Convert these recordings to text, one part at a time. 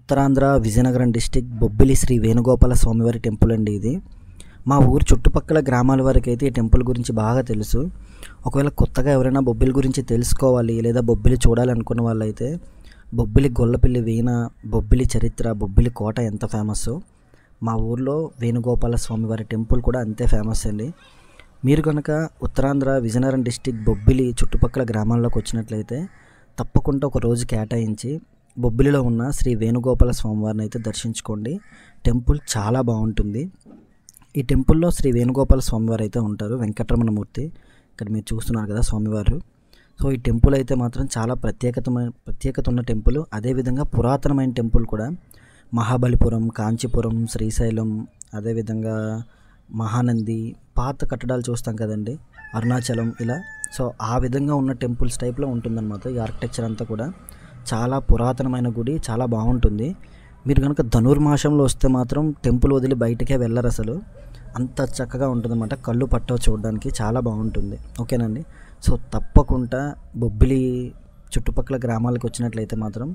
Uttarandhra Vizianagaram district Bobbili Shri Venugopala స్వామివారి temple అండి. ఇది మా ఊరు చుట్టుపక్కల గ్రామాల వరకు అయితే ఈ టెంపుల్ గురించి బాగా తెలుసు. ఒకవేళ కొత్తగా ఎవరైనా బొబ్బిలి గురించి తెలుసుకోవాలి లేదా బొబ్బిలి చూడాలనుకున్న వాళ్ళైతే బొబ్బిలి గొల్లపిల్లి వీణ, బొబ్బిలి చరిత్ర, బొబ్బిలి కోట ఎంత ఫేమస్, మా ఊర్లో వేణుగోపాల స్వామివారి టెంపుల్ కూడా అంతే ఫేమస్ అండి. మీరు కనుక ఉత్తరాంధ్ర విజయనగరం డిస్టిక్ బొబ్బిలి చుట్టుపక్కల గ్రామాల్లోకి వచ్చినట్లయితే తప్పకుండా ఒక రోజు కేటాయించి బొబ్బిలిలో ఉన్న శ్రీ వేణుగోపాల స్వామివారిని అయితే దర్శించుకోండి. టెంపుల్ చాలా బాగుంటుంది. ఈ టెంపుల్లో శ్రీ వేణుగోపాల స్వామివారు అయితే ఉంటారు, వెంకటరమణమూర్తి. ఇక్కడ మీరు చూస్తున్నారు కదా స్వామివారు. సో ఈ టెంపుల్ అయితే మాత్రం చాలా ప్రత్యేకత ఉన్న టెంపుల్. అదేవిధంగా పురాతనమైన టెంపుల్ కూడా. మహాబలిపురం, కాంచీపురం, శ్రీశైలం, అదేవిధంగా మహానంది, పాత కట్టడాలు చూస్తాం కదండి, అరుణాచలం, ఇలా. సో ఆ విధంగా ఉన్న టెంపుల్స్ టైప్లో ఉంటుందన్నమాట ఈ ఆర్కిటెక్చర్ అంతా కూడా. చాలా పురాతనమైన గుడి, చాలా బాగుంటుంది. మీరు కనుక ధనుర్మాసంలో వస్తే మాత్రం టెంపుల్ వదిలి బయటకే వెళ్ళరు అసలు, అంత చక్కగా ఉంటుందన్నమాట. కళ్ళు పట్టవు చూడడానికి, చాలా బాగుంటుంది. ఓకేనండి. సో తప్పకుండా బొబ్బిలి చుట్టుపక్కల గ్రామాలకు వచ్చినట్లయితే మాత్రం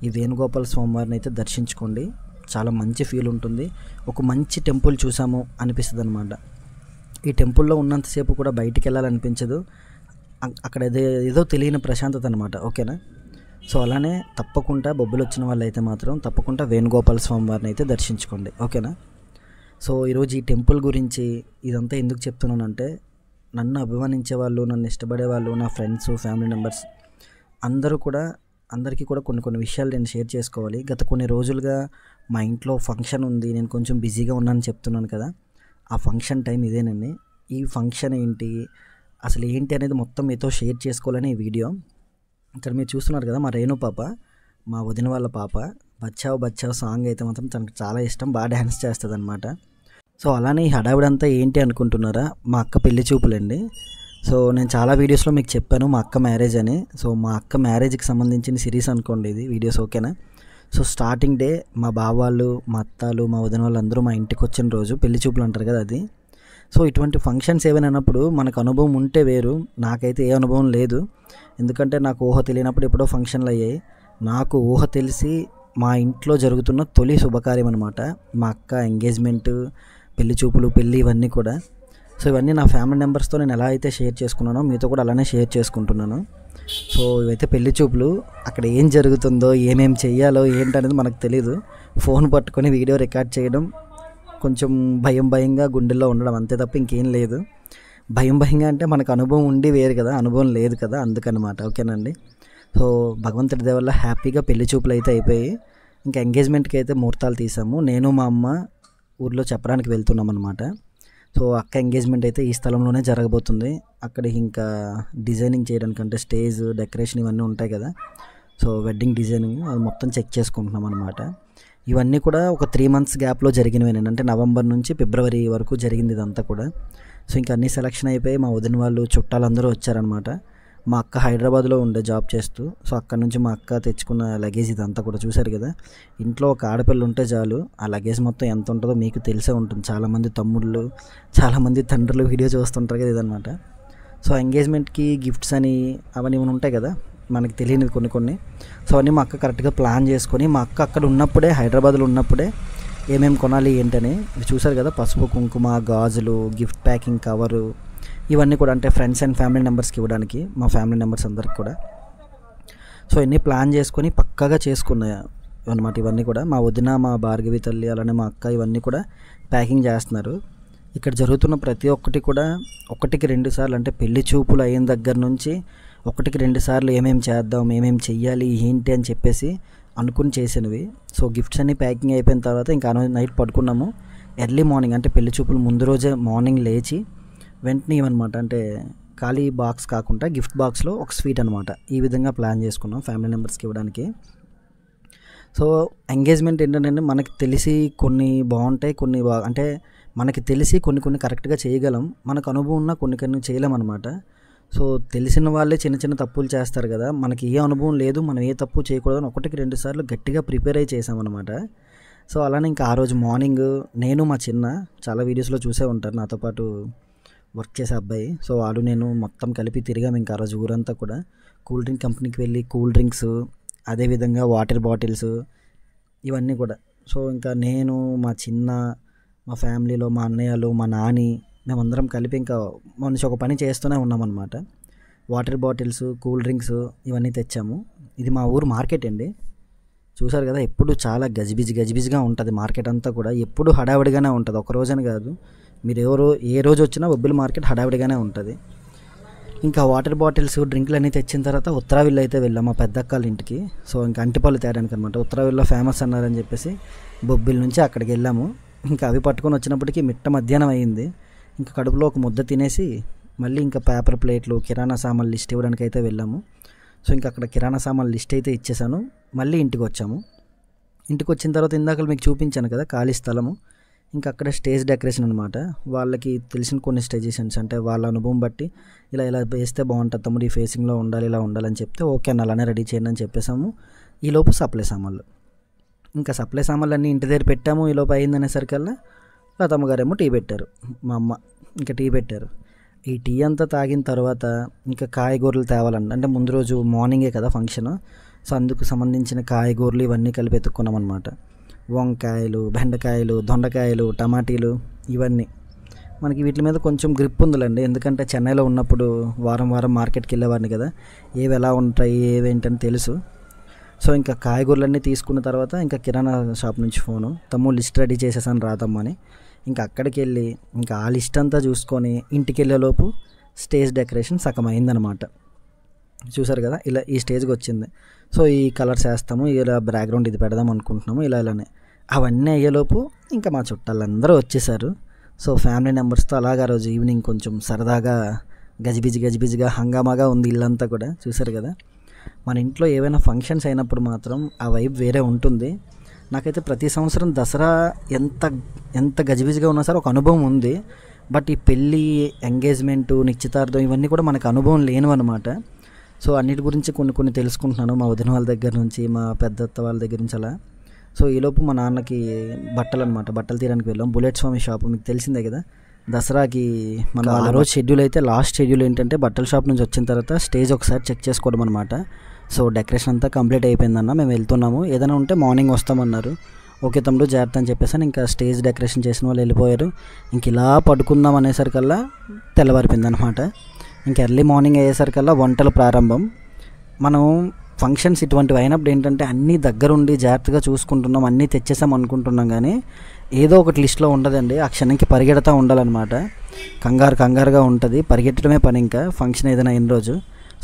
ఈ వేణుగోపాల స్వామివారిని అయితే దర్శించుకోండి. చాలా మంచి ఫీల్ ఉంటుంది. ఒక మంచి టెంపుల్ చూసాము అనిపిస్తుంది అనమాట. ఈ టెంపుల్లో ఉన్నంతసేపు కూడా బయటికి వెళ్ళాలనిపించదు. అక్కడ ఏదో తెలియని ప్రశాంతత అనమాట. ఓకేనా. సో అలానే తప్పకుండా బొబ్బిలి వచ్చిన వాళ్ళు అయితే మాత్రం తప్పకుండా వేణుగోపాల స్వామివారిని అయితే దర్శించుకోండి. ఓకేనా. సో ఈరోజు ఈ టెంపుల్ గురించి ఇదంతా ఎందుకు చెప్తున్నానంటే, నన్ను అభిమానించే వాళ్ళు, నన్ను ఇష్టపడే వాళ్ళు, నా ఫ్రెండ్స్, ఫ్యామిలీ మెంబర్స్ అందరికీ కూడా కొన్ని విషయాలు నేను షేర్ చేసుకోవాలి. గత కొన్ని రోజులుగా మా ఇంట్లో ఫంక్షన్ ఉంది, నేను కొంచెం బిజీగా ఉన్నానని చెప్తున్నాను కదా. ఆ ఫంక్షన్ టైం ఇదేనండి. ఈ ఫంక్షన్ ఏంటి, అసలు ఏంటి అనేది మొత్తం మీతో షేర్ చేసుకోవాలని ఈ వీడియో. ఇక్కడ మీరు చూస్తున్నారు కదా మా రేణు పాప, మా వదిన వాళ్ళ పాప. బచ్చావ్ బచ్చావ్ సాంగ్ అయితే మాత్రం తనకు చాలా ఇష్టం, బాగా డ్యాన్స్ చేస్తుంది అనమాట. సో అలానే ఈ హడావిడంతా ఏంటి అనుకుంటున్నారా, మా అక్క పెళ్లి చూపులండి. సో నేను చాలా వీడియోస్లో మీకు చెప్పాను మా అక్క మ్యారేజ్ అని. సో మా అక్క మ్యారేజ్కి సంబంధించిన సిరీస్ అనుకోండి ఇది వీడియోస్. ఓకేనా. సో స్టార్టింగ్ డే మా బావ వాళ్ళు, మా అత్తాలు, మా వదిన వాళ్ళు అందరూ మా ఇంటికి వచ్చిన రోజు పెళ్లి చూపులు అంటారు కదా అది. సో ఇటువంటి ఫంక్షన్స్ ఏమైనా అన్నప్పుడు మనకు అనుభవం ఉంటే వేరు. నాకైతే ఏ అనుభవం లేదు, ఎందుకంటే నాకు ఊహ తెలియనప్పుడు ఎప్పుడో ఫంక్షన్లు అయ్యాయి. నాకు ఊహ తెలిసి మా ఇంట్లో జరుగుతున్న తొలి శుభకార్యం అనమాట మా అక్క ఎంగేజ్మెంట్, పెళ్లి చూపులు, పెళ్ళి, ఇవన్నీ కూడా. సో ఇవన్నీ నా ఫ్యామిలీ మెంబర్స్తో నేను ఎలా అయితే షేర్ చేసుకున్నానో మీతో కూడా అలానే షేర్ చేసుకుంటున్నాను. సో ఇవైతే పెళ్లి చూపులు. అక్కడ ఏం జరుగుతుందో, ఏమేమి చెయ్యాలో ఏంటనేది మనకు తెలీదు. ఫోన్ పట్టుకొని వీడియో రికార్డ్ చేయడం, కొంచెం భయంగా గుండెల్లో ఉండడం, అంతే తప్ప ఇంకేం లేదు. భయంగా అంటే మనకు అనుభవం ఉండి వేరు కదా, అనుభవం లేదు కదా, అందుకనమాట. ఓకేనండి. సో భగవంతుడి దయ వల్ల హ్యాపీగా పెళ్లి చూపులు అయితే అయిపోయి ఇంకా ఎంగేజ్మెంట్కి అయితే ముహూర్తాలు తీసాము. నేను మా అమ్మ ఊర్లో చెప్పడానికి వెళ్తున్నాం అనమాట. సో అక్క ఎంగేజ్మెంట్ అయితే ఈ స్థలంలోనే జరగబోతుంది. అక్కడ ఇంకా డిజైనింగ్ చేయడానికి, అంటే స్టేజ్ డెకరేషన్ ఇవన్నీ ఉంటాయి కదా. సో వెడ్డింగ్ డిజైనింగ్ అది మొత్తం చెక్ చేసుకుంటున్నాం అనమాట. ఇవన్నీ కూడా ఒక 3 months గ్యాప్లో జరిగినవేనండి, అంటే నవంబర్ నుంచి ఫిబ్రవరి వరకు జరిగింది ఇదంతా కూడా. సో ఇంకా అన్నీ సెలక్షన్ అయిపోయి మా వదిన వాళ్ళు, చుట్టాలందరూ వచ్చారనమాట. మా అక్క హైదరాబాద్లో ఉండే జాబ్ చేస్తూ. సో అక్కడ నుంచి మా అక్క తెచ్చుకున్న లగేజ్ ఇదంతా కూడా చూశారు కదా. ఇంట్లో ఒక ఆడపిల్ల ఉంటే చాలు, ఆ లగేజ్ మొత్తం ఎంత ఉంటుందో మీకు తెలిసే ఉంటుంది. చాలామంది తమ్ముళ్ళు, చాలామంది తండ్రులు వీడియో చూస్తుంటారు కదా ఇదనమాట. సో ఎంగేజ్మెంట్కి గిఫ్ట్స్ అని అవన్నీ ఉంటాయి కదా, మనకి తెలియనివి కొన్ని. సో అవన్నీ మా అక్క కరెక్ట్గా ప్లాన్ చేసుకొని, మా అక్క అక్కడ ఉన్నప్పుడే, హైదరాబాద్లో ఉన్నప్పుడే ఏమేమి కొనాలి ఏంటని చూశారు కదా. పసుపు, కుంకుమ, గాజులు, గిఫ్ట్ ప్యాకింగ్ కవరు, ఇవన్నీ కూడా, అంటే ఫ్రెండ్స్ అండ్ ఫ్యామిలీ మెంబర్స్కి ఇవ్వడానికి, మా ఫ్యామిలీ మెంబర్స్ అందరికి కూడా. సో ఇవన్నీ ప్లాన్ చేసుకొని పక్కాగా చేసుకున్నాయి అనమాట. ఇవన్నీ కూడా మా వదిన, మా భార్గవి తల్లి, అలానే మా అక్క ఇవన్నీ కూడా ప్యాకింగ్ చేస్తున్నారు. ఇక్కడ జరుగుతున్న ప్రతి ఒక్కటి కూడా 1-2 సార్లు, అంటే పెళ్లి చూపులు అయిన దగ్గర నుంచి 1-2 సార్లు ఏమేమి చేద్దాం, ఏమేమి చెయ్యాలి, ఏంటి అని చెప్పేసి అనుకుని చేసినవి. సో గిఫ్ట్స్ అన్నీ ప్యాకింగ్ అయిపోయిన తర్వాత ఇంకా నైట్ పడుకున్నాము. ఎర్లీ మార్నింగ్, అంటే పెళ్లి చూపులు ముందు రోజే మార్నింగ్ లేచి వెంటనే ఇవన్నమాట, అంటే ఖాళీ బాక్స్ కాకుండా గిఫ్ట్ బాక్స్లో ఒక స్వీట్ అనమాట, ఈ విధంగా ప్లాన్ చేసుకున్నాం ఫ్యామిలీ మెంబర్స్కి ఇవ్వడానికి. సో ఎంగేజ్మెంట్ ఏంటంటే మనకి తెలిసి కొన్ని బాగుంటాయి, కొన్ని అంటే మనకి తెలిసి కొన్ని కరెక్ట్గా చేయగలం, మనకు అనుభవం ఉన్న కొన్ని చేయలేం అనమాట. సో తెలిసిన వాళ్ళే చిన్న తప్పులు చేస్తారు కదా, మనకి ఏ అనుభవం లేదు, మనం ఏ తప్పు చేయకూడదని 1-2 సార్లు గట్టిగా ప్రిపేర్ అయ్యి చేసామన్నమాట. సో అలానే ఇంకా ఆ రోజు మార్నింగ్ నేను మా చిన్న, చాలా వీడియోస్లో చూసే ఉంటారు నాతో పాటు వర్క్ చేసే అబ్బాయి. సో వాడు నేను మొత్తం కలిపి తిరిగాము ఇంకా ఆ రోజు ఊరంతా కూడా. కూల్ డ్రింక్ కంపెనీకి వెళ్ళి కూల్ డ్రింక్స్, అదేవిధంగా వాటర్ బాటిల్స్, ఇవన్నీ కూడా. సో ఇంకా నేను, మా చిన్న, మా ఫ్యామిలీలో మా అన్నయ్యలు, మా నాని, మేమందరం కలిపి ఇంకా మనిషి ఒక పని చేస్తూనే ఉన్నామన్నమాట. వాటర్ బాటిల్స్, కూల్ డ్రింక్స్ ఇవన్నీ తెచ్చాము. ఇది మా ఊరు మార్కెట్ అండి. చూసారు కదా, ఎప్పుడు చాలా గజిబిజిగా ఉంటుంది మార్కెట్ అంతా కూడా. ఎప్పుడు హడావిడిగానే ఉంటుంది, ఒక రోజని కాదు. మీరు ఏ రోజు వచ్చినా బొబ్బిలి మార్కెట్ హడావిడిగానే ఉంటుంది. ఇంకా వాటర్ బాటిల్స్, డ్రింక్లు అన్నీ తెచ్చిన తర్వాత ఉత్తరావిల్లు అయితే వెళ్ళాం మా పెద్దక్కళ్ళ ఇంటికి. సో ఇంకా అంటిపళ్ళు తేడానికి అనమాట. ఉత్తరావిల్లో ఫేమస్ అన్నారని చెప్పేసి బొబ్బిలి నుంచి అక్కడికి వెళ్ళాము. ఇంకా అవి పట్టుకొని వచ్చినప్పటికీ మిట్ట మధ్యాహ్నం అయింది. ఇంకా కడుపులో ఒక ముద్ద తినేసి మళ్ళీ ఇంకా పేపర్ ప్లేట్లు, కిరాణా సామాన్లు లిస్ట్ ఇవ్వడానికి అయితే వెళ్ళాము. సో ఇంకా అక్కడ కిరాణా సామాన్లు లిస్ట్ అయితే ఇచ్చేసాను. మళ్ళీ ఇంటికి వచ్చాము. ఇంటికి వచ్చిన తర్వాత ఇందాక మీకు చూపించాను కదా ఖాళీ స్థలము, ఇంకా అక్కడ స్టేజ్ డెకరేషన్ అనమాట. వాళ్ళకి తెలిసిన కొన్ని స్టేజెషన్స్ అంటే వాళ్ళ అనుభవం బట్టి ఇలా వేస్తే బాగుంటుంది తమ్ముడు, ఈ ఫేసింగ్లో ఉండాలి, ఇలా ఉండాలని చెప్తే ఓకే అన్న అలానే రెడీ చేయండి అని చెప్పేసాము. ఈలోపు సప్లై సామాన్లు, ఇంకా సప్లై సామాన్లు అన్నీ ఇంటి దగ్గర పెట్టాము. ఈలోపు అయిందనేసరికల్లా లతమ్మ గారేమో టీ పెట్టారు, మా అమ్మ ఇంకా టీ పెట్టారు. ఈ టీ అంతా తాగిన తర్వాత ఇంకా కాయగూరలు తేవాలండి. అంటే ముందు రోజు మార్నింగే కదా ఫంక్షన్, సో అందుకు సంబంధించిన కాయగూరలు ఇవన్నీ కలిపి ఎత్తుక్కున్నాం అనమాట. వంకాయలు, బెండకాయలు, దొండకాయలు, టమాటీలు ఇవన్నీ. మనకి వీటి మీద కొంచెం గ్రిప్ ఉందిలేండి, ఎందుకంటే చెన్నైలో ఉన్నప్పుడు వారం మార్కెట్కి వెళ్ళేవాడిని కదా, ఏవి ఎలా ఉంటాయి ఏవేంటని తెలుసు. సో ఇంకా కాయగూరలన్నీ తీసుకున్న తర్వాత ఇంకా కిరాణా షాప్ నుంచి ఫోను, తమ్ముడు లిస్ట్ రెడీ చేసేసాను రాతమ్మని. ఇంకా అక్కడికి వెళ్ళి ఇంకా ఆ లిస్ట్ అంతా చూసుకొని ఇంటికి వెళ్ళేలోపు స్టేజ్ డెకరేషన్ సగం అయిందనమాట. చూసారు కదా, ఇలా ఈ స్టేజ్కి వచ్చింది. సో ఈ కలర్స్ వేస్తాము, ఇలా బ్యాక్గ్రౌండ్ ఇది పెడదాం అనుకుంటున్నాము, ఇలానే అవన్నీ అయ్యేలోపు ఇంకా మా చుట్టాలందరూ వచ్చేసారు. సో ఫ్యామిలీ మెంబర్స్తో అలాగా రోజు ఈవినింగ్ కొంచెం సరదాగా గజిబిజిగా హంగామాగా ఉంది ఇల్లంతా కూడా. చూసారు కదా, మన ఇంట్లో ఏవైనా ఫంక్షన్స్ అయినప్పుడు మాత్రం ఆ వైబ్ వేరే ఉంటుంది. నాకైతే ప్రతి సంవత్సరం దసరా ఎంత గజిబిజిగా ఉన్నా సరే ఒక అనుభవం ఉంది. బట్ ఈ పెళ్ళి, ఎంగేజ్మెంటు, నిశ్చితార్థం ఇవన్నీ కూడా మనకు అనుభవం లేనివన్నమాట. సో అన్నిటి గురించి కొన్ని తెలుసుకుంటున్నాను మా వదిన వాళ్ళ దగ్గర నుంచి, మా పెద్దత్త వాళ్ళ దగ్గర నుంచి అలా. సో ఈలోపు మా నాన్నకి బట్టలు తీయడానికి వెళ్ళాం. బుల్లెట్ స్వామి షాపు మీకు తెలిసిందే కదా, దసరాకి మన ఆ రోజు షెడ్యూల్ అయితే లాస్ట్ షెడ్యూల్ ఏంటంటే బట్టల షాప్ నుంచి వచ్చిన తర్వాత స్టేజ్ ఒకసారి చెక్ చేసుకోవడం అనమాట. సో డెకరేషన్ అంతా కంప్లీట్ అయిపోయిందన్న, మేము వెళ్తున్నాము, ఏదైనా ఉంటే మార్నింగ్ వస్తామన్నారు. ఓకే తమ్ముడు జాగ్రత్త అని చెప్పేసి ఇంకా స్టేజ్ డెకరేషన్ చేసిన వాళ్ళు వెళ్ళిపోయారు. ఇంక ఇలా పడుకుందాం అనేసరికల్లా తెల్లవారిపోయింది అనమాట. ఇంక ఎర్లీ మార్నింగ్ అయ్యేసరికల్లా వంటలు ప్రారంభం. మనం ఫంక్షన్స్ ఇటువంటివి అయినప్పుడు ఏంటంటే అన్నీ దగ్గరుండి జాగ్రత్తగా చూసుకుంటున్నాం, అన్నీ తెచ్చేసాం అనుకుంటున్నాం, కానీ ఏదో ఒకటి లిస్ట్లో ఉండదండి. ఆ క్షణంకి పరిగెడతా ఉండాలన్నమాట. కంగారుగా ఉంటుంది, పరిగెట్టడమే పని ఇంకా ఫంక్షన్ ఏదైనా అయిన రోజు.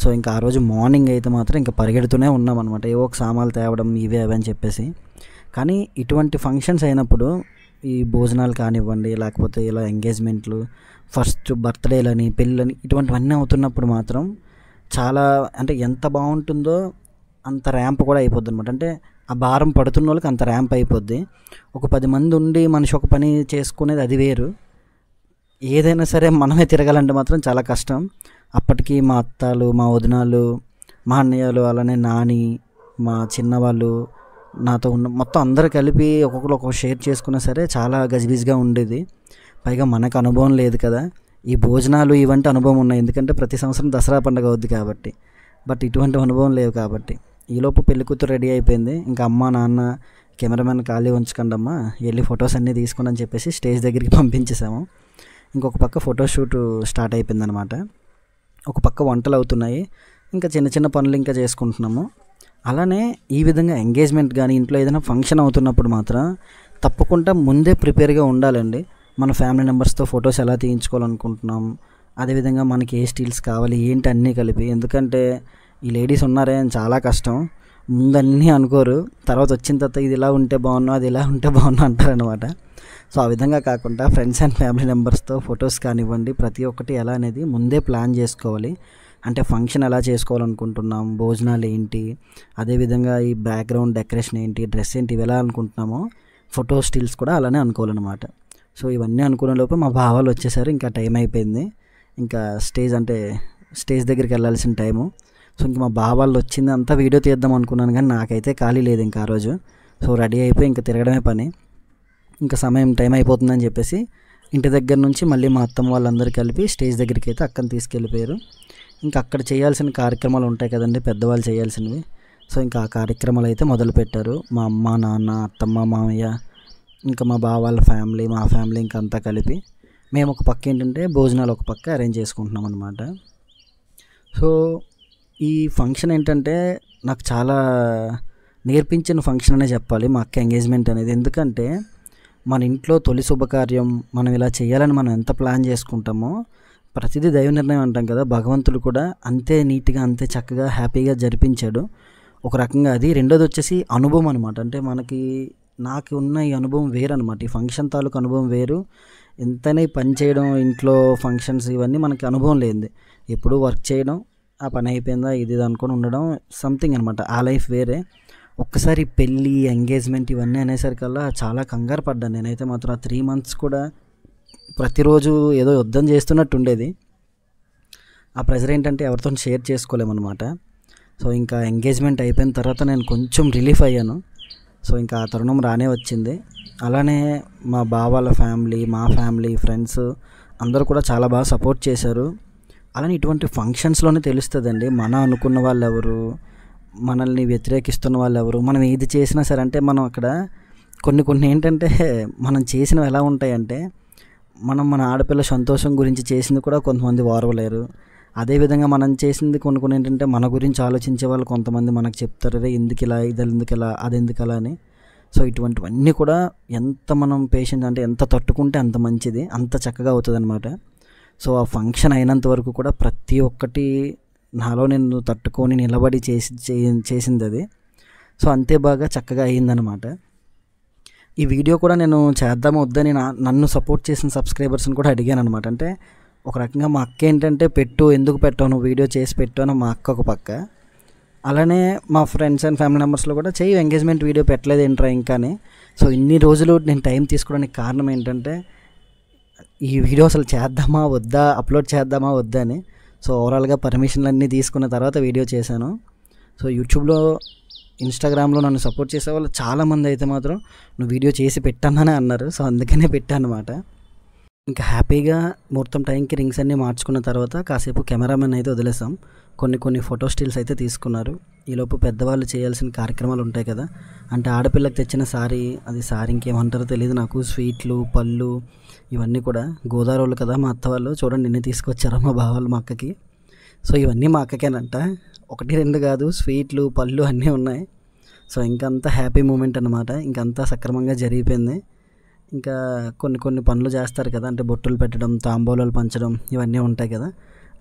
సో ఇంకా ఆ రోజు మార్నింగ్ అయితే మాత్రం ఇంకా పరిగెడుతూనే ఉన్నాం అనమాట, ఏవో ఒక సామాన్లు తేవడం ఇవే అవి అని చెప్పేసి. కానీ ఇటువంటి ఫంక్షన్స్ అయినప్పుడు ఈ భోజనాలు కానివ్వండి, లేకపోతే ఇలా ఎంగేజ్మెంట్లు, ఫస్ట్ బర్త్డేలని, పెళ్ళని ఇటువంటివన్నీ అవుతున్నప్పుడు మాత్రం చాలా అంటే ఎంత బాగుంటుందో అంత ర్యాంప్ కూడా అయిపోద్ది అనమాట. అంటే ఆ భారం పడుతున్న వాళ్ళకి అంత ర్యాంప్ అయిపోద్ది. ఒక 10 మంది ఉండి మనిషి ఒక పని చేసుకునేది అది వేరు. ఏదైనా సరే మనమే తిరగాలంటే మాత్రం చాలా కష్టం. అప్పటికి మా అత్తలు, మా వదినాలు, మా అన్నయ్యలు, అలానే నాని, మా చిన్నవాళ్ళు, నాతో ఉన్న మొత్తం అందరూ కలిపి ఒక్కొక్కరు షేర్ చేసుకున్నా సరే చాలా గజిబిజిగా ఉండేది. పైగా మనకు అనుభవం లేదు కదా, ఈ భోజనాలు ఇవంటి అనుభవం ఉన్నాయి, ఎందుకంటే ప్రతి సంవత్సరం దసరా పండుగ అవుద్ది కాబట్టి. బట్ ఇటువంటి అనుభవం లేవు కాబట్టి. ఈలోపు పెళ్లి కూతురు రెడీ అయిపోయింది. ఇంకా అమ్మ నాన్న కెమెరామెన్ ఖాళీ ఉంచకండి అమ్మ, వెళ్ళి ఫొటోస్ అన్నీ తీసుకుని అని చెప్పేసి స్టేజ్ దగ్గరికి పంపించేసాము. ఇంకొక పక్క ఫోటోషూట్ స్టార్ట్ అయిపోయింది అనమాట. ఒక పక్క వంటలు అవుతున్నాయి, ఇంకా చిన్న పనులు ఇంకా చేసుకుంటున్నాము. అలానే ఈ విధంగా ఎంగేజ్మెంట్ కానీ ఇంట్లో ఏదైనా ఫంక్షన్ అవుతున్నప్పుడు మాత్రం తప్పకుండా ముందే ప్రిపేర్గా ఉండాలండి. మన ఫ్యామిలీ మెంబర్స్తో ఫొటోస్ ఎలా తీయించుకోవాలనుకుంటున్నాం, అదేవిధంగా మనకి ఏ స్టిల్స్ కావాలి ఏంటి అన్నీ కలిపి. ఎందుకంటే ఈ లేడీస్ ఉన్నారే చాలా కష్టం, ముందన్నీ అనుకోరు, తర్వాత వచ్చిన తర్వాత ఇది ఇలా ఉంటే బాగున్నా, అది ఇలా ఉంటే బాగున్నా అంటారనమాట. సో ఆ విధంగా కాకుండా ఫ్రెండ్స్ అండ్ ఫ్యామిలీ మెంబర్స్తో ఫొటోస్ కానివ్వండి ప్రతి ఒక్కటి ఎలా అనేది ముందే ప్లాన్ చేసుకోవాలి. అంటే ఫంక్షన్ ఎలా చేసుకోవాలనుకుంటున్నాం, భోజనాలు ఏంటి, అదేవిధంగా ఈ బ్యాక్గ్రౌండ్ డెకరేషన్ ఏంటి, డ్రెస్ ఏంటి, ఇవి ఎలా అనుకుంటున్నామో ఫోటో స్టిల్స్ కూడా అలానే అనుకోవాలన్నమాట. సో ఇవన్నీ అనుకునే లోపు మా భావాలు వచ్చేసారు. ఇంకా టైం అయిపోయింది, ఇంకా స్టేజ్ దగ్గరికి వెళ్ళాల్సిన టైము. సో ఇంక మా భావాలు వచ్చింది అంతా వీడియో తీద్దాం అనుకున్నాను, కానీ నాకైతే ఖాళీ లేదు ఇంకా ఆ రోజు. సో రెడీ అయిపోయి ఇంకా తిరగడమే పని. ఇంకా టైం అయిపోతుందని చెప్పేసి ఇంటి దగ్గర నుంచి మళ్ళీ మా అత్తమ్మ వాళ్ళందరూ కలిపి స్టేజ్ దగ్గరికి అయితే అక్కని తీసుకెళ్ళిపోయారు. ఇంకా అక్కడ చేయాల్సిన కార్యక్రమాలు ఉంటాయి కదండి, పెద్దవాళ్ళు చేయాల్సినవి. సో ఇంకా ఆ కార్యక్రమాలు అయితే మొదలుపెట్టారు. మా అమ్మ, నాన్న, అత్తమ్మ, మామయ్య, ఇంకా మా బావ వాళ్ళ ఫ్యామిలీ, మా ఫ్యామిలీ ఇంకా అంతా కలిపి మేము ఒక పక్క ఏంటంటే భోజనాలు ఒక పక్క అరేంజ్ చేసుకుంటున్నాం అనమాట. సో ఈ ఫంక్షన్ ఏంటంటే నాకు చాలా నేర్పించిన ఫంక్షన్ అనే చెప్పాలి, మా అక్క ఎంగేజ్మెంట్ అనేది. ఎందుకంటే మన ఇంట్లో తొలి శుభకార్యం మనం ఇలా చేయాలని మనం ఎంత ప్లాన్ చేసుకుంటామో, ప్రతిదీ దైవ నిర్ణయం అంటాం కదా, భగవంతుడు కూడా అంతే నీట్గా అంతే చక్కగా హ్యాపీగా జరిపించాడు ఒక రకంగా. అది రెండోది వచ్చేసి అనుభవం అనమాట. అంటే నాకు ఉన్న ఈ అనుభవం వేరు అనమాట. ఈ ఫంక్షన్ తాలూకు అనుభవం వేరు. ఎంతైనా ఈ పని చేయడం, ఇంట్లో ఫంక్షన్స్ ఇవన్నీ మనకి అనుభవం లేనిది. ఎప్పుడూ వర్క్ చేయడం, ఆ పని అయిపోయిందా ఇది అనుకొని ఉండడం, సంథింగ్ అనమాట. ఆ లైఫ్ వేరే. ఒక్కసారి పెళ్ళి, ఎంగేజ్మెంట్ ఇవన్నీ అనేసరికల్లా చాలా కంగారు పడ్డాను నేనైతే మాత్రం. ఆ 3 months కూడా ప్రతిరోజు ఏదో యుద్ధం చేస్తున్నట్టు ఉండేది. ఆ ప్రెజర్ ఏంటంటే ఎవరితో షేర్ చేసుకోలేమన్నమాట. సో ఇంకా ఎంగేజ్మెంట్ అయిపోయిన తర్వాత నేను కొంచెం రిలీఫ్ అయ్యాను. సో ఇంకా ఆ తరుణం రానే వచ్చింది. అలానే మా బావాల ఫ్యామిలీ, మా ఫ్యామిలీ, ఫ్రెండ్స్ అందరూ కూడా చాలా బాగా సపోర్ట్ చేశారు. అలానే ఇటువంటి ఫంక్షన్స్లోనే తెలుస్తుందండి మన అనుకున్న వాళ్ళు ఎవరు, మనల్ని వ్యతిరేకిస్తున్న వాళ్ళు ఎవరు. మనం ఏది చేసినా సరే, అంటే మనం అక్కడ కొన్ని ఏంటంటే మనం చేసినవి ఎలా ఉంటాయంటే, మన ఆడపిల్ల సంతోషం గురించి చేసింది కూడా కొంతమంది ఓర్వలేరు. అదేవిధంగా మనం చేసింది కొన్ని ఏంటంటే మన గురించి ఆలోచించే వాళ్ళు కొంతమంది మనకు చెప్తారు, రే ఎందుకు ఇలా, ఇది ఎందుకు ఇలా, అది ఎందుకు అలా అని. సో ఇటువంటివన్నీ కూడా ఎంత మనం పేషెంట్ అంటే ఎంత తట్టుకుంటే అంత మంచిది, అంత చక్కగా అవుతుంది అనమాట. సో ఆ ఫంక్షన్ అయినంత వరకు కూడా ప్రతి ఒక్కటి నాలో నేను తట్టుకొని నిలబడి చేసింది అది. సో అంతే బాగా చక్కగా అయ్యిందనమాట. ఈ వీడియో కూడా నేను చేద్దామా వద్దని నన్ను సపోర్ట్ చేసిన సబ్స్క్రైబర్స్ని కూడా అడిగాను అనమాట. అంటే ఒక రకంగా మా అక్క ఏంటంటే ఎందుకు పెట్టావు నువ్వు, వీడియో చేసి పెట్టు అని మా అక్క ఒక పక్క. అలానే మా ఫ్రెండ్స్ అండ్ ఫ్యామిలీ మెంబర్స్లో కూడా ఎంగేజ్మెంట్ వీడియో పెట్టలేదు ఏంట్రా ఇంకానే. సో ఇన్ని రోజులు నేను టైం తీసుకోవడానికి కారణం ఏంటంటే ఈ వీడియో అసలు చేద్దామా వద్దా, అప్లోడ్ చేద్దామా వద్దా అని. సో ఓవరాల్గా పర్మిషన్లు అన్నీ తీసుకున్న తర్వాత వీడియో చేశాను. సో యూట్యూబ్లో, ఇన్స్టాగ్రామ్లో నన్ను సపోర్ట్ చేసే వాళ్ళు చాలామంది అయితే మాత్రం నువ్వు వీడియో చేసి పెట్టానని అన్నారు. సో అందుకనే పెట్టాను అనమాట. ఇంకా హ్యాపీగా ముహూర్తం టైంకి రింగ్స్ అన్నీ మార్చుకున్న తర్వాత కాసేపు కెమెరామెన్ అయితే వదిలేసాం. కొన్ని ఫోటో స్టిల్స్ అయితే తీసుకున్నారు. ఈలోపు పెద్దవాళ్ళు చేయాల్సిన కార్యక్రమాలు ఉంటాయి కదా, అంటే ఆడపిల్లకి తెచ్చిన సారీ, అది సారీ ఇంకేమంటారో తెలియదు నాకు, స్వీట్లు, పళ్ళు ఇవన్నీ కూడా గోదావరి కదా మా అత్త వాళ్ళు, చూడండి ఎన్ని తీసుకొచ్చారో మా బావాళ్ళు మా అక్కకి. సో ఇవన్నీ మా అక్కకేనంట, 1-2 కాదు, స్వీట్లు, పళ్ళు అన్నీ ఉన్నాయి. సో ఇంకంతా హ్యాపీ మూమెంట్ అనమాట. ఇంకంతా సక్రమంగా జరిగిపోయింది. ఇంకా కొన్ని పనులు చేస్తారు కదా, అంటే బొట్టులు పెట్టడం, తాంబూలాలు పంచడం ఇవన్నీ ఉంటాయి కదా,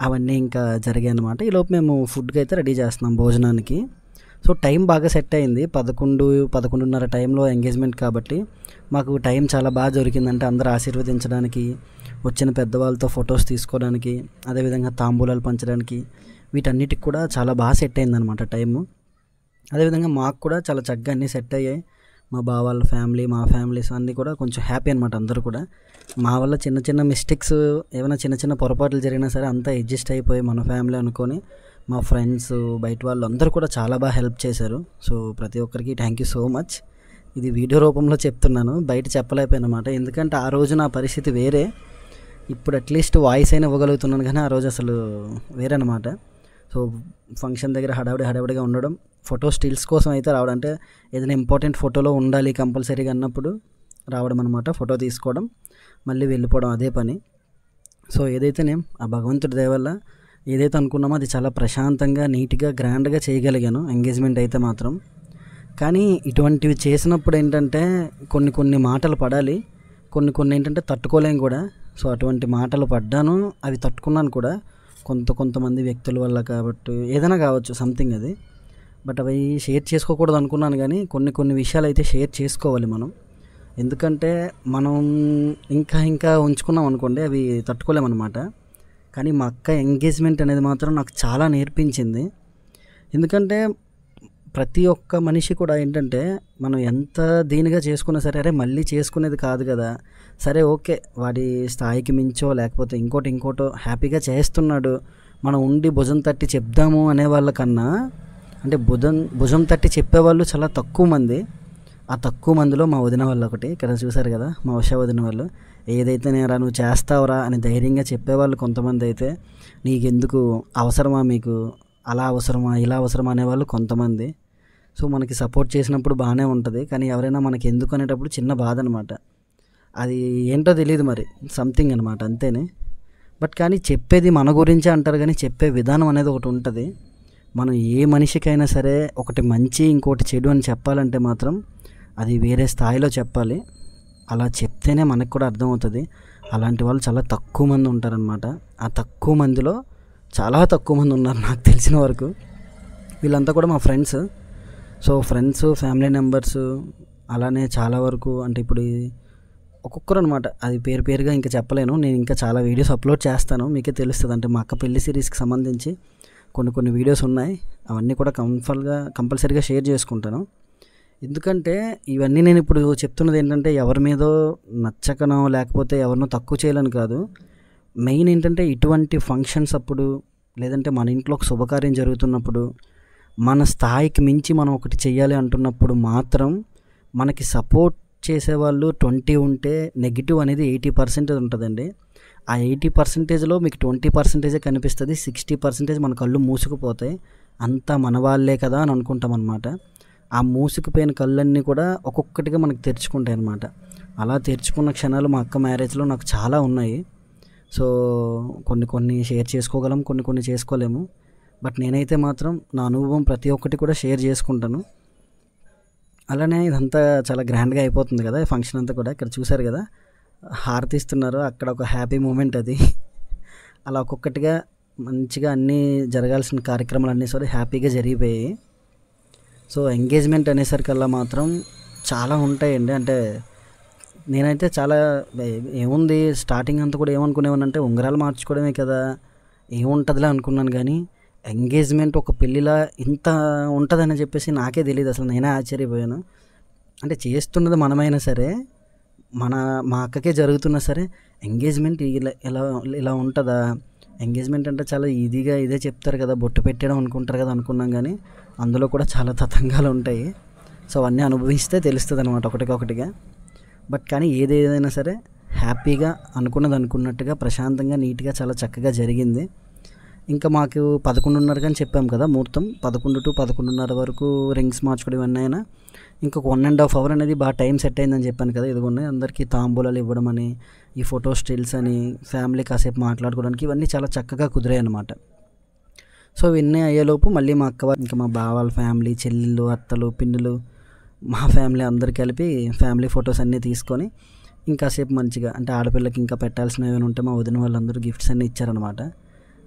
అవన్నీ ఇంకా జరిగాయి అనమాట. ఈలోపు మేము ఫుడ్కి అయితే రెడీ చేస్తున్నాం భోజనానికి. సో టైం బాగా సెట్ అయింది. 11-11:30 టైంలో ఎంగేజ్మెంట్ కాబట్టి మాకు టైం చాలా బాగా దొరికిందంటే అందరూ ఆశీర్వదించడానికి, వచ్చిన పెద్దవాళ్ళతో ఫొటోస్ తీసుకోవడానికి, అదేవిధంగా తాంబూలాలు పంచడానికి, వీటన్నిటికి కూడా చాలా బాగా సెట్ అయిందనమాట టైము. అదేవిధంగా మాకు కూడా చాలా చక్కగా అన్నీ సెట్ అయ్యాయి. మా బావాళ్ళ ఫ్యామిలీ, మా ఫ్యామిలీస్ అన్నీ కూడా కొంచెం హ్యాపీ అనమాట. అందరూ కూడా మా వల్ల చిన్న మిస్టేక్స్, ఏమైనా చిన్న పొరపాట్లు జరిగినా సరే అంతా అడ్జస్ట్ అయిపోయి మన ఫ్యామిలీ అనుకొని మా ఫ్రెండ్స్, బయట వాళ్ళు అందరూ కూడా చాలా బాగా హెల్ప్ చేశారు. సో ప్రతి ఒక్కరికి థ్యాంక్ యూ సో మచ్. ఇది వీడియో రూపంలో చెప్తున్నాను, బయట చెప్పలేకపోయాను అనమాట. ఎందుకంటే ఆ రోజు నా పరిస్థితి వేరే. ఇప్పుడు అట్లీస్ట్ వాయిస్ అయినా ఇవ్వగలుగుతున్నాను, కానీ ఆ రోజు అసలు వేరే అనమాట. సో ఫంక్షన్ దగ్గర హడావిడిగా ఉండడం, ఫోటో స్టిల్స్ కోసం అయితే రావడం, అంటే ఏదైనా ఇంపార్టెంట్ ఫోటోలో ఉండాలి కంపల్సరీగా అన్నప్పుడు రావడం అనమాట, ఫోటో తీసుకోవడం, మళ్ళీ వెళ్ళిపోవడం, అదే పని. సో ఏదైతేనే ఆ భగవంతుడి దయ వల్ల ఏదైతే అనుకున్నామో అది చాలా ప్రశాంతంగా, నీట్గా, గ్రాండ్గా చేయగలిగాను ఎంగేజ్మెంట్ అయితే మాత్రం. కానీ ఇటువంటివి చేసినప్పుడు ఏంటంటే కొన్ని మాటలు పడాలి, కొన్ని ఏంటంటే తట్టుకోలేం కూడా. సో అటువంటి మాటలు పడ్డాను, అవి తట్టుకున్నాను కూడా కొంతమంది వ్యక్తుల వల్ల, కాబట్టి ఏదైనా కావచ్చు సంథింగ్ అది. బట్ అవి షేర్ చేసుకోకూడదు అనుకున్నాను, కానీ కొన్ని విషయాలు అయితే షేర్ చేసుకోవాలి మనం. ఎందుకంటే మనం ఇంకా ఉంచుకున్నాం అనుకోండి, అవి తట్టుకోలేమన్నమాట. కానీ మా అక్క ఎంగేజ్మెంట్ అనేది మాత్రం నాకు చాలా నేర్పించింది. ఎందుకంటే ప్రతి ఒక్క మనిషి కూడా ఏంటంటే మనం ఎంత దీనిగా చేసుకున్నా సరే, అరే మళ్ళీ చేసుకునేది కాదు కదా, సరే ఓకే వాడి స్థాయికి మించో లేకపోతే ఇంకోటో హ్యాపీగా చేస్తున్నాడు, మనం ఉండి భుజం తట్టి చెప్దాము అనే వాళ్ళకన్నా, అంటే భుజం తట్టి చెప్పేవాళ్ళు చాలా తక్కువ మంది. ఆ తక్కువ మందిలో మా వదిన వాళ్ళు ఒకటి, ఇక్కడ చూసారు కదా మా ఉషా వదిన వాళ్ళు. ఏదైతే నేరా నువ్వు చేస్తావురా అని ధైర్యంగా చెప్పేవాళ్ళు కొంతమంది అయితే, నీకెందుకు అవసరమా, మీకు అలా అవసరమా ఇలా అవసరమా అనేవాళ్ళు కొంతమంది. సో మనకి సపోర్ట్ చేసినప్పుడు బాగానే ఉంటుంది, కానీ ఎవరైనా మనకి ఎందుకు అనేటప్పుడు చిన్న బాధ అనమాట. అది ఏంటో తెలియదు మరి, సంథింగ్ అనమాట అంతేనే. బట్ కానీ చెప్పేది మన గురించే అంటారు, కానీ చెప్పే విధానం అనేది ఒకటి ఉంటుంది. మనం ఏ మనిషికైనా సరే ఒకటి మంచి ఇంకోటి చెడు అని చెప్పాలంటే మాత్రం అది వేరే స్థాయిలో చెప్పాలి. అలా చెప్తేనే మనకు కూడా అర్థమవుతుంది. అలాంటి వాళ్ళు చాలా తక్కువ మంది ఉంటారనమాట. ఆ తక్కువ మందిలో చాలా తక్కువ మంది ఉన్నారు నాకు తెలిసిన వరకు. వీళ్ళంతా కూడా మా friends. So friends, family members, అలానే చాలా వరకు అంటే ఇప్పుడు ఒక్కొక్కరు అనమాట. అది పేరు పేరుగా ఇంకా చెప్పలేను. నేను ఇంకా చాలా వీడియోస్ అప్లోడ్ చేస్తాను, మీకే తెలుస్తుంది. అంటే మా అక్క పెళ్లి సిరీస్కి సంబంధించి కొన్ని వీడియోస్ ఉన్నాయి. అవన్నీ కూడా కంపల్సరీగా షేర్ చేసుకుంటాను. ఎందుకంటే ఇవన్నీ నేను ఇప్పుడు చెప్తున్నది ఏంటంటే ఎవరి మీదో నచ్చకనో లేకపోతే ఎవరినో తక్కువ చేయాలని కాదు. మెయిన్ ఏంటంటే ఇటువంటి ఫంక్షన్స్ అప్పుడు, లేదంటే మన ఇంట్లో ఒక శుభకార్యం జరుగుతున్నప్పుడు, మన స్థాయికి మించి మనం ఒకటి చెయ్యాలి అంటున్నప్పుడు మాత్రం మనకి సపోర్ట్ చేసేవాళ్ళు 20 ఉంటే నెగిటివ్ అనేది 80% ఉంటుందండి. ఆ 80%లో మీకు 20% కనిపిస్తుంది. 60% మన కళ్ళు మూసుకుపోతాయి. అంతా మన వాళ్ళే కదా అని అనుకుంటాం అనమాట. ఆ మూసుకుపోయిన కళ్ళన్నీ కూడా ఒక్కొక్కటిగా మనకు తెరుచుకుంటాయి అన్నమాట. అలా తెరుచుకున్న క్షణాలు మా అక్క మ్యారేజ్లో నాకు చాలా ఉన్నాయి. సో కొన్ని షేర్ చేసుకోగలం, కొన్ని చేసుకోలేము. బట్ నేనైతే మాత్రం నా అనుభవం ప్రతి ఒక్కటి కూడా షేర్ చేసుకుంటాను. అలానే ఇదంతా చాలా గ్రాండ్గా అయిపోతుంది కదా, ఫంక్షన్ అంతా కూడా. ఇక్కడ చూశారు కదా హారతి ఇస్తున్నారు, అక్కడ ఒక హ్యాపీ మూమెంట్ అది. అలా ఒక్కొక్కటిగా మంచిగా అన్నీ జరగాల్సిన కార్యక్రమాలు అన్నీ సరే హ్యాపీగా జరిగిపోయాయి. సో ఎంగేజ్మెంట్ అనేసరికల్లా మాత్రం చాలా ఉంటాయండి. అంటే నేనైతే చాలా ఏముంది స్టార్టింగ్ అంతా కూడా ఏమనుకునేవానంటే ఉంగరాలు మార్చుకోవడమే కదా, ఏముంటుందిలే అనుకున్నాను. కానీ ఎంగేజ్మెంట్ ఒక పెళ్ళిలా ఇంత ఉంటుందని చెప్పేసి నాకే తెలియదు అసలు. నేనే ఆశ్చర్యపోయాను. అంటే చేస్తున్నది మనమైనా సరే, మా అక్కకే జరుగుతున్నా సరే ఎంగేజ్మెంట్ ఇలా ఉంటుందా, ఎంగేజ్మెంట్ అంటే చాలా ఈజీగా ఇదే చెప్తారు కదా, బొట్టు పెట్టడం అనుకుంటారు కదా అనుకున్నాం. కానీ అందులో కూడా చాలా తతంగాలు ఉంటాయి. సో అవన్నీ అనుభవిస్తే తెలుస్తుంది అనమాట ఒకటిగా. బట్ కానీ ఏదైనా సరే హ్యాపీగా అనుకున్నట్టుగా ప్రశాంతంగా నీట్గా చాలా చక్కగా జరిగింది. ఇంకా మాకు 11:30 అని చెప్పాం కదా ముహూర్తం. 11 to 11:30 వరకు రింగ్స్ మార్చుకోవడం ఇవన్నీ అయినా ఇంకొక 1.5 hour అనేది బాగా టైం సెట్ అయిందని చెప్పాను కదా. ఇదిగోండి అందరికీ తాంబూలాలు ఇవ్వడం అని, ఈ ఫోటో స్టిల్స్ అని, ఫ్యామిలీ కాసేపు మాట్లాడుకోవడానికి ఇవన్నీ చాలా చక్కగా కుదిరాయి అన్నమాట. సో ఇవన్నీ అయ్యేలోపు మళ్ళీ మా అక్క ఇంకా మా బావాల ఫ్యామిలీ, చెల్లెళ్ళు, అత్తలు, పిన్నులు, మా ఫ్యామిలీ అందరు కలిపి ఫ్యామిలీ ఫొటోస్ అన్నీ తీసుకొని ఇంకాసేపు మంచిగా అంటే ఆడపిల్లకి ఇంకా పెట్టాల్సినవి ఏమైనా ఉంటే మా వదిన వాళ్ళందరూ గిఫ్ట్స్ అన్నీ ఇచ్చారనమాట.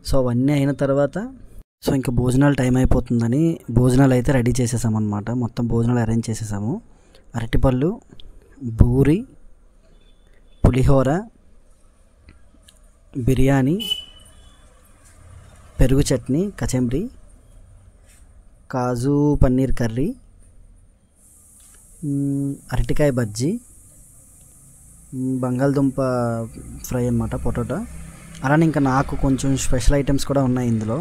సో అవన్నీ అయిన తర్వాత సో ఇంకా భోజనాలు టైం అయిపోతుందని భోజనాలు అయితే రెడీ చేసేసామన్నమాట. మొత్తం భోజనాలు అరేంజ్ చేసేసాము. అరటిపళ్ళు, బూరి, పులిహోర, బిర్యానీ, పెరుగు చట్నీ, కచంబరి, కాజు పన్నీర్ కర్రీ, అరటికాయ బజ్జీ, బంగాళదుంప ఫ్రై అన్నమాట, పొటాటో. అలానే ఇంకా నాకు కొంచెం స్పెషల్ ఐటమ్స్ కూడా ఉన్నాయి ఇందులో.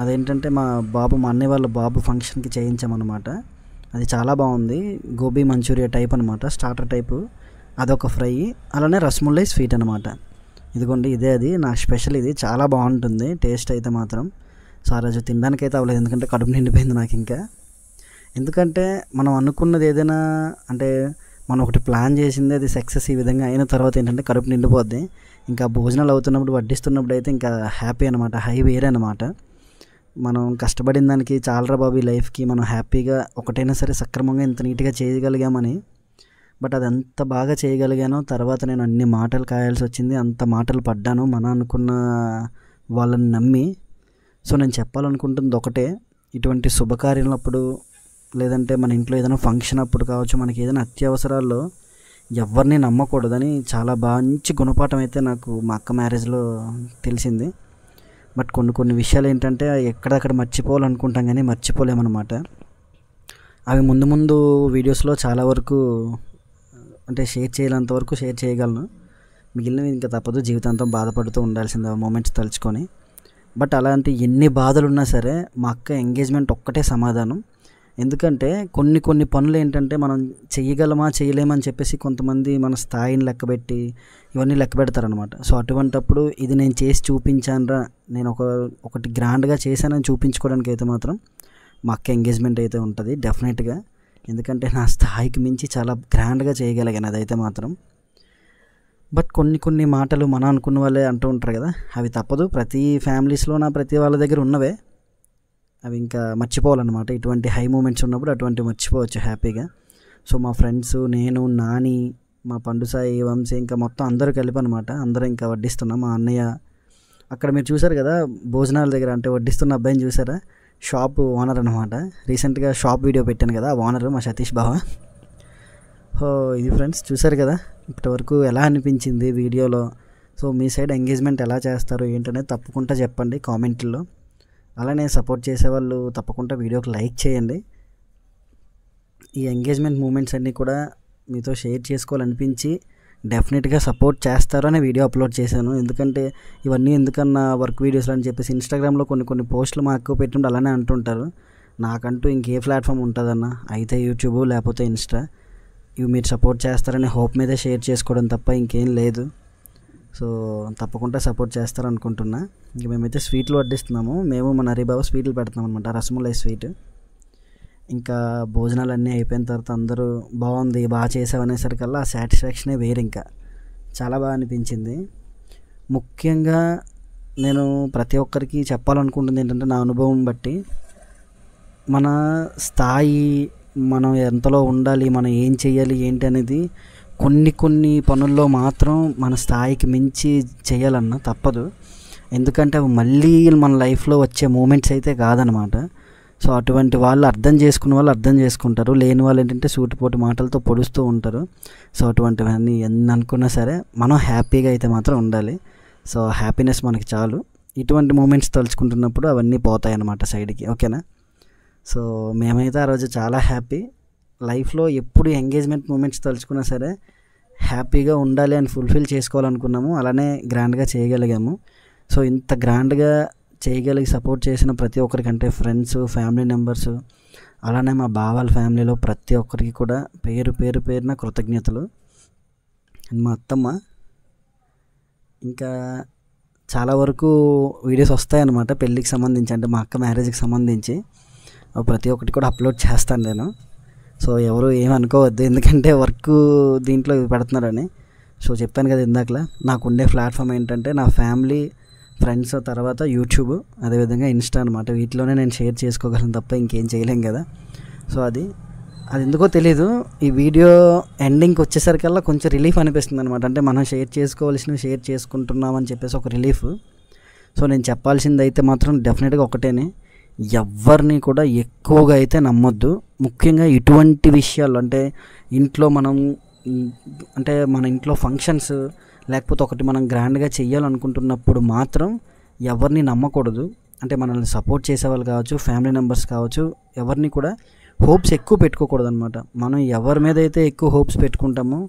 అదేంటంటే మా అన్నయ్య వాళ్ళ బాబు ఫంక్షన్కి చేయించామన్నమాట. అది చాలా బాగుంది. గోబీ మంచూరియా టైప్ అనమాట, స్టార్టర్ టైపు. అదొక ఫ్రై. అలానే రసమలై స్వీట్ అనమాట. ఇదిగోండి ఇదే అది నా స్పెషల్. ఇది చాలా బాగుంటుంది టేస్ట్ అయితే మాత్రం. సో ఆ రోజు తినడానికైతే అవ్వలేదు, ఎందుకంటే కడుపు నిండిపోయింది నాకు ఇంకా. ఎందుకంటే మనం అనుకున్నది ఏదైనా అంటే మనం ఒకటి ప్లాన్ చేసింది అది సక్సెస్ ఈ విధంగా అయిన తర్వాత ఏంటంటే కడుపు నిండిపోద్ది. ఇంకా భోజనాలు అవుతున్నప్పుడు వడ్డిస్తున్నప్పుడు అయితే ఇంకా హ్యాపీ అనమాట, హై వేరే అనమాట. మనం కష్టపడిన దానికి చాలరా బాబు ఈ లైఫ్కి, మనం హ్యాపీగా ఒకటైనా సరే సక్రమంగా ఇంత నీట్గా చేయగలిగామని. బట్ అది ఎంత బాగా చేయగలిగానో తర్వాత నేను అన్ని మాటలు కాయాల్సి వచ్చింది, అంత మాటలు పడ్డాను మన అనుకున్న వాళ్ళని నమ్మి. సో నేను చెప్పాలనుకుంటుంది ఒకటే, ఇటువంటి శుభకార్యాలప్పుడు లేదంటే మన ఇంట్లో ఏదైనా ఫంక్షన్ అప్పుడు కావచ్చు, మనకి ఏదైనా అత్యవసరాల్లో ఎవరిని నమ్మకూడదని చాలా మంచి గుణపాఠం అయితే నాకు మా అక్క మ్యారేజ్లో తెలిసింది. బట్ కొన్ని విషయాలు ఏంటంటే ఎక్కడక్కడ మర్చిపోవాలనుకుంటాం కానీ మర్చిపోలేమన్నమాట. అవి ముందు వీడియోస్లో చాలా వరకు అంటే షేర్ చేయలేంత వరకు షేర్ చేయగలను. మిగిలినవి ఇంకా తప్పదు, జీవితాంతం బాధపడుతూ ఉండాల్సిందే మూమెంట్స్ తలుచుకొని. బట్ అలాంటి ఎన్ని బాధలు ఉన్నా సరే మా అక్క ఎంగేజ్మెంట్ ఒక్కటే సమాధానం. ఎందుకంటే కొన్ని పనులు ఏంటంటే మనం చేయగలమా చేయలేమని చెప్పేసి కొంతమంది మన స్థాయిని లెక్కబెట్టి ఇవన్నీ లెక్క పెడతారనమాట. సో అటువంటప్పుడు ఇది నేను చేసి చూపించానురా, నేను ఒకటి గ్రాండ్గా చేశానని చూపించుకోవడానికి అయితే మాత్రం మా అక్క ఎంగేజ్మెంట్ అయితే ఉంటుంది డెఫినెట్గా. ఎందుకంటే నా స్థాయికి మించి చాలా గ్రాండ్గా చేయగలిగాను అదైతే మాత్రం. బట్ కొన్ని మాటలు మనం అనుకున్న వాళ్ళే అంటూ ఉంటారు కదా, అవి తప్పదు. ప్రతి ఫ్యామిలీస్లో ప్రతి వాళ్ళ దగ్గర ఉన్నవే, అవి ఇంకా మర్చిపోవాలన్నమాట. ఇటువంటి హై మూమెంట్స్ ఉన్నప్పుడు అటువంటి మర్చిపోవచ్చు హ్యాపీగా. సో మా ఫ్రెండ్స్, నేను, నాని, మా పండుసాయి, వంశీ, ఇంకా మొత్తం అందరూ కలిపి అనమాట. అందరూ ఇంకా వడ్డిస్తున్నాం. మా అన్నయ్య అక్కడ మీరు చూసారు కదా భోజనాల దగ్గర, అంటే వడ్డిస్తున్న అబ్బాయిని చూసారా, షాప్ ఓనర్ అనమాట. రీసెంట్గా షాప్ వీడియో పెట్టాను కదా, ఓనర్ మా సతీష్ బావ. సో ఇది ఫ్రెండ్స్, చూసారు కదా ఇప్పటివరకు ఎలా అనిపించింది వీడియోలో. సో మీ సైడ్ ఎంగేజ్మెంట్ ఎలా చేస్తారు ఏంటనేది తప్పకుండా చెప్పండి కామెంట్లో. అలానే సపోర్ట్ చేసేవాళ్ళు తప్పకుండా వీడియోకి లైక్ చేయండి. ఈ ఎంగేజ్మెంట్ మూమెంట్స్ అన్నీ కూడా మీతో షేర్ చేసుకోవాలనిపించి డెఫినెట్గా సపోర్ట్ చేస్తారు అనే వీడియో అప్లోడ్ చేశాను. ఎందుకంటే ఇవన్నీ ఎందుకన్నా వర్క్ వీడియోస్లో అని చెప్పేసి ఇన్స్టాగ్రామ్లో కొన్ని పోస్టులు మా అక్క పెట్టింటే అలానే అంటుంటారు. నాకంటూ ఇంకే ప్లాట్ఫామ్ ఉంటుందన్న, అయితే యూట్యూబ్ లేకపోతే ఇన్స్టా. ఇవి మీరు సపోర్ట్ చేస్తారనే హోప్ మీదే షేర్ చేసుకోవడం తప్ప ఇంకేం లేదు. సో తప్పకుండా సపోర్ట్ చేస్తారనుకుంటున్నా. ఇంక మేమైతే స్వీట్లు వడ్డిస్తున్నాము. మేము మన హరిబాబు స్వీట్లు పెడుతున్నాం అనమాట, రసమలై స్వీట్. ఇంకా భోజనాలు అన్నీ అయిపోయిన తర్వాత అందరూ బాగుంది, బాగా చేసావనేసరికల్లా ఆ సాటిస్ఫాక్షనే వేరు. ఇంకా చాలా బాగా అనిపించింది. ముఖ్యంగా నేను ప్రతి ఒక్కరికి చెప్పాలనుకుంటుంది ఏంటంటే, నా అనుభవం బట్టి మన స్థాయి, మనం ఎంతలో ఉండాలి, మనం ఏం చేయాలి ఏంటి అనేది కొన్ని పనుల్లో మాత్రం మన స్థాయికి మించి చేయాలన్నా తప్పదు. ఎందుకంటే అవి మళ్ళీ మన లైఫ్లో వచ్చే మూమెంట్స్ అయితే కాదనమాట. సో అటువంటి వాళ్ళు అర్థం చేసుకుంటారు, లేని వాళ్ళు ఏంటంటే సూటిపోటు మాటలతో పొడుస్తూ ఉంటారు. సో అటువంటివన్నీ ఎన్ని అనుకున్నా సరే మనం హ్యాపీగా అయితే మాత్రం ఉండాలి. సో హ్యాపీనెస్ మనకి చాలు. ఇటువంటి మూమెంట్స్ తలుచుకుంటున్నప్పుడు అవన్నీ పోతాయి అన్నమాట సైడ్కి, ఓకేనా. సో మేమైతే ఆ రోజు చాలా హ్యాపీ. లైఫ్లో ఎప్పుడు ఎంగేజ్మెంట్ మూమెంట్స్ తలుచుకున్నా సరే హ్యాపీగా ఉండాలి అని ఫుల్ఫిల్ చేసుకోవాలనుకున్నాము. అలానే గ్రాండ్గా చేయగలిగాము. సో ఇంత గ్రాండ్గా చేయగలిగి సపోర్ట్ చేసిన ప్రతి ఒక్కరికంటే ఫ్రెండ్స్, ఫ్యామిలీ మెంబర్స్, అలానే మా బావాల ఫ్యామిలీలో ప్రతి ఒక్కరికి కూడా పేరున కృతజ్ఞతలు. మా అత్తమ్మ ఇంకా చాలా వరకు వీడియోస్ వస్తాయన్నమాట పెళ్ళికి సంబంధించి, అంటే మా అక్క మ్యారేజ్కి సంబంధించి. ప్రతి ఒక్కటి కూడా అప్లోడ్ చేస్తాను నేను. సో ఎవరు ఏమనుకోవద్దు, ఎందుకంటే వర్క్ దీంట్లో పెడుతున్నారని. సో చెప్పాను కదా ఇందాకలా, నాకు ఉండే ప్లాట్ఫామ్ ఏంటంటే నా ఫ్యామిలీ, ఫ్రెండ్స్, తర్వాత యూట్యూబ్, అదేవిధంగా ఇన్స్టా అనమాట. వీటిలోనే నేను షేర్ చేసుకోగలను తప్ప ఇంకేం చేయలేం కదా. సో అది ఎందుకో తెలీదు, ఈ వీడియో ఎండింగ్కి వచ్చేసరికల్లా కొంచెం రిలీఫ్ అనిపిస్తుంది అనమాట. అంటే మనం షేర్ చేసుకోవాల్సినవి షేర్ చేసుకుంటున్నామని చెప్పేసి ఒక రిలీఫ్. సో నేను చెప్పాల్సింది అయితే మాత్రం డెఫినెట్గా ఒకటేనే, ఎవరిని కూడా ఎక్కువగా అయితే నమ్మొద్దు. ముఖ్యంగా ఇటువంటి విషయాలు, అంటే ఇంట్లో మన ఇంట్లో ఫంక్షన్స్, లేకపోతే ఒకటి మనం గ్రాండ్గా చెయ్యాలనుకుంటున్నప్పుడు మాత్రం ఎవరిని నమ్మకూడదు. అంటే మనల్ని సపోర్ట్ చేసేవాళ్ళు కావచ్చు, ఫ్యామిలీ మెంబర్స్ కావచ్చు, ఎవరిని కూడా హోప్స్ ఎక్కువ పెట్టుకోకూడదు అనమాట. మనం ఎవరి మీద అయితే ఎక్కువ హోప్స్ పెట్టుకుంటామో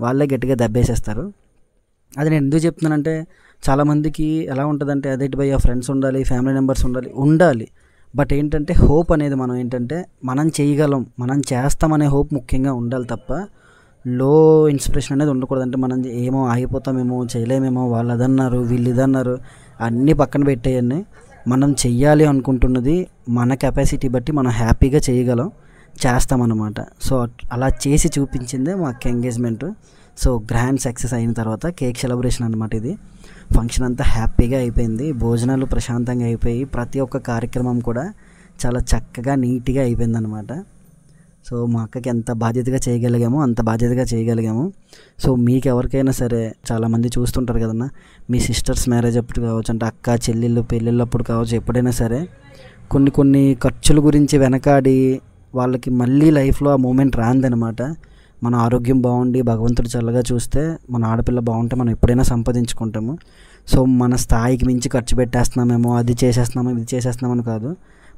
వాళ్ళే గట్టిగా దెబ్బేసేస్తారు. అది నేను ఎందుకు చెప్తున్నానంటే, చాలామందికి ఎలా ఉంటుందంటే, అదేంటి భయ్యా ఫ్రెండ్స్ ఉండాలి, ఫ్యామిలీ మెంబర్స్ ఉండాలి. బట్ ఏంటంటే హోప్ అనేది మనం చేయగలం, మనం చేస్తామనే హోప్ ముఖ్యంగా ఉండాలి తప్ప లో ఇన్స్పిరేషన్ అనేది ఉండకూడదు. అంటే మనం ఏమో ఆగిపోతామేమో, చేయలేమేమో, వాళ్ళు అదన్నారు, వీళ్ళు ఇదన్నారు, అన్నీ పక్కన పెట్టేయన్నీ మనం చెయ్యాలి అనుకుంటున్నది మన కెపాసిటీ బట్టి మనం హ్యాపీగా చేయగలం, చేస్తామన్నమాట. సో అలా చేసి చూపించిందే మా అక్క ఎంగేజ్మెంట్. సో గ్రాండ్ సక్సెస్ అయిన తర్వాత కేక్ సెలబ్రేషన్ అనమాట. ఇది ఫంక్షన్ అంతా హ్యాపీగా అయిపోయింది, భోజనాలు ప్రశాంతంగా అయిపోయి ప్రతి ఒక్క కార్యక్రమం కూడా చాలా చక్కగా నీట్గా అయిపోయిందనమాట. సో మా అక్కకి ఎంత బాధ్యతగా చేయగలిగామో అంత బాధ్యతగా చేయగలిగాము. సో మీకు ఎవరికైనా సరే, చాలామంది చూస్తుంటారు కదన్నా, మీ సిస్టర్స్ మ్యారేజ్ అప్పుడు కావచ్చు, అంటే అక్క చెల్లెళ్ళు పెళ్ళిళ్ళప్పుడు కావచ్చు, ఎప్పుడైనా సరే కొన్ని ఖర్చుల గురించి వెనకాడి వాళ్ళకి మళ్ళీ లైఫ్లో ఆ మూమెంట్ రాందనమాట. మన ఆరోగ్యం బాగుండి భగవంతుడు చల్లగా చూస్తే, మన ఆడపిల్ల బాగుంటే మనం ఎప్పుడైనా సంపాదించుకుంటాము. సో మన స్థాయికి మించి ఖర్చు పెట్టేస్తున్నామేమో, అది చేసేస్తున్నామో ఇది చేసేస్తున్నామని కాదు,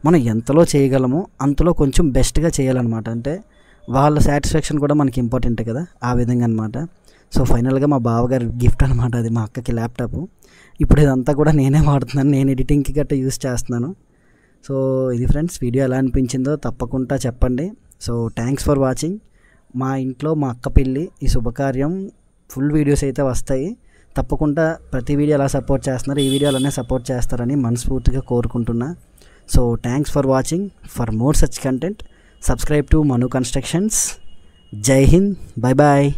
మనం ఎంతలో చేయగలమో అంతలో కొంచెం బెస్ట్గా చేయాలన్నమాట. అంటే వాళ్ళ సాటిస్ఫాక్షన్ కూడా మనకి ఇంపార్టెంట్ కదా, ఆ విధంగా అనమాట. సో ఫైనల్గా మా బావగారి గిఫ్ట్ అనమాట అది, మా అక్కకి ల్యాప్టాప్. ఇప్పుడు ఇదంతా కూడా నేనే వాడుతున్నాను, నేను ఎడిటింగ్కి గట్రా యూస్ చేస్తున్నాను. సో ఇది ఫ్రెండ్స్, వీడియో ఎలా అనిపించిందో తప్పకుండా చెప్పండి. So thanks for watching. మా ఇంట్లో మా అక్క పెళ్ళి, ఈ శుభకార్యం ఫుల్ వీడియోస్ అయితే వస్తాయి. తప్పకుండా ప్రతి వీడియో ఎలా సపోర్ట్ చేస్తున్నారు, ఈ వీడియో అలానే సపోర్ట్ చేస్తారని మనస్ఫూర్తిగా కోరుకుంటున్నా. So thanks for watching. For more such content subscribe to Manu constructions. జై హింద్. Bye bye.